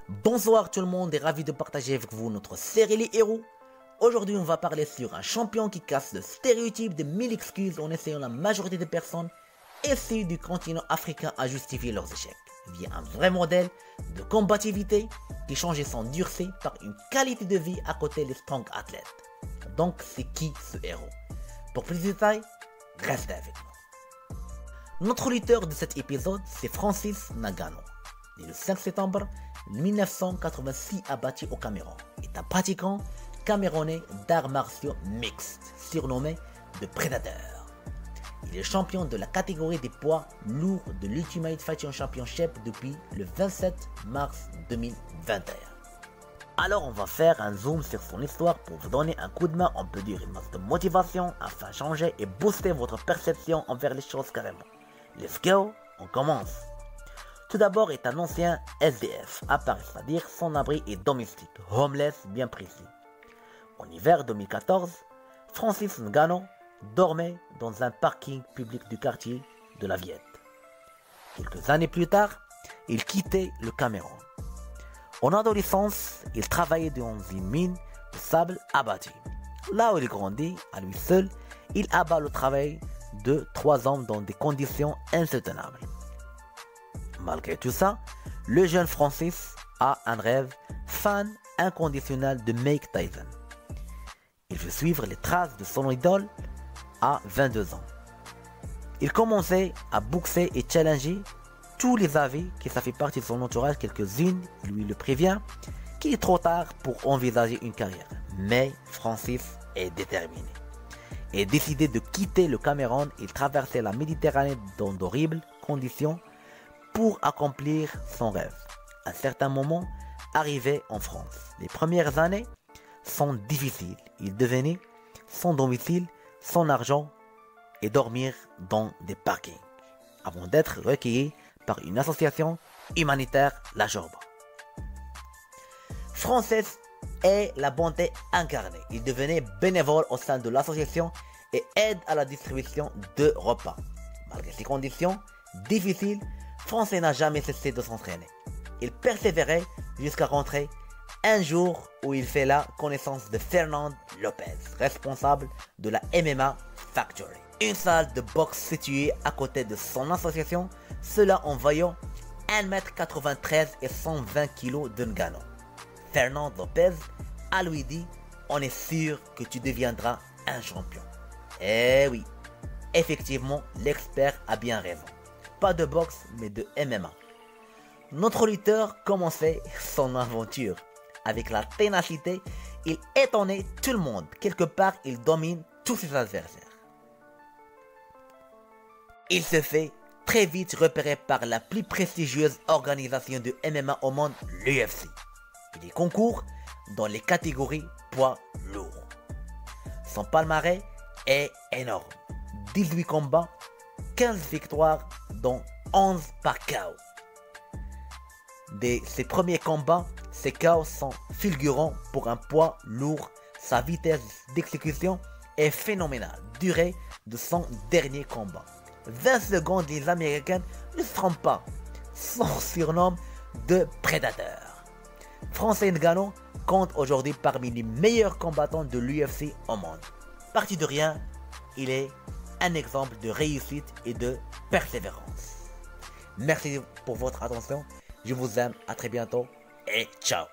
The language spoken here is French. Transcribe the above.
Bonsoir tout le monde et ravi de partager avec vous notre série Les Héros. Aujourd'hui on va parler sur un champion qui casse le stéréotype de 1000 excuses en essayant la majorité des personnes issues du continent africain à justifier leurs échecs, via un vrai modèle de combativité qui changeait son durcé par une qualité de vie à côté des strong athlètes. Donc c'est qui ce héros? Pour plus de détails, restez avec nous. Notre lutteur de cet épisode c'est Francis Ngannou, né le 5 septembre 1986 à Bati au Cameroun, est un pratiquant camerounais d'arts martiaux mixtes, surnommé de Prédateur. Il est champion de la catégorie des poids lourds de l'Ultimate Fighting Championship depuis le 27 mars 2021. Alors on va faire un zoom sur son histoire pour vous donner un coup de main, on peut dire une masse de motivation afin de changer et booster votre perception envers les choses carrément. Let's go, on commence. Tout d'abord est un ancien SDF, à Paris, c'est-à-dire sans abri et domestique, homeless bien précis. En hiver 2014, Francis Ngannou dormait dans un parking public du quartier de la Viette. Quelques années plus tard, il quittait le Cameroun. En adolescence, il travaillait dans une mine de sable à Bati. Là où il grandit, à lui seul, il abat le travail de 3 hommes dans des conditions insoutenables. Malgré tout ça, le jeune Francis a un rêve, fan inconditionnel de Mike Tyson. Il veut suivre les traces de son idole à 22 ans. Il commençait à boxer et challenger tous les avis que ça fait partie de son entourage. Quelques-unes lui le prévient qu'il est trop tard pour envisager une carrière. Mais Francis est déterminé. Et décidé de quitter le Cameroun, il traversait la Méditerranée dans d'horribles conditions pour accomplir son rêve. À un certain moment, arrivé en France. Les premières années sont difficiles. Il devenait sans domicile, sans argent et dormir dans des parkings avant d'être recueilli par une association humanitaire, la Job. Francis est la bonté incarnée. Il devenait bénévole au sein de l'association et aide à la distribution de repas. Malgré ces conditions difficiles, Francis n'a jamais cessé de s'entraîner. Il persévérait jusqu'à rentrer un jour où il fait la connaissance de Fernand Lopez, responsable de la MMA Factory, une salle de boxe située à côté de son association, cela en voyant 1m93 et 120 kg de Ngannou. Fernand Lopez a lui dit « On est sûr que tu deviendras un champion ». Eh oui, effectivement, l'expert a bien raison. Pas de boxe, mais de MMA. Notre lutteur commençait son aventure. Avec la ténacité, il étonnait tout le monde. Quelque part, il domine tous ses adversaires. Il se fait très vite repérer par la plus prestigieuse organisation de MMA au monde, l'UFC. Il y concourt dans les catégories poids lourds. Son palmarès est énorme. 18 combats, 15 victoires, dont 11 par KO. Dès ses premiers combats, ses KO sont fulgurants pour un poids lourd. Sa vitesse d'exécution est phénoménale. Durée de son dernier combat. 20 secondes, les Américains ne se trompent pas. Son surnom de Prédateur. Francis Ngannou compte aujourd'hui parmi les meilleurs combattants de l'UFC au monde. Parti de rien, il est un exemple de réussite et de persévérance. Merci pour votre attention. Je vous aime. À très bientôt et ciao.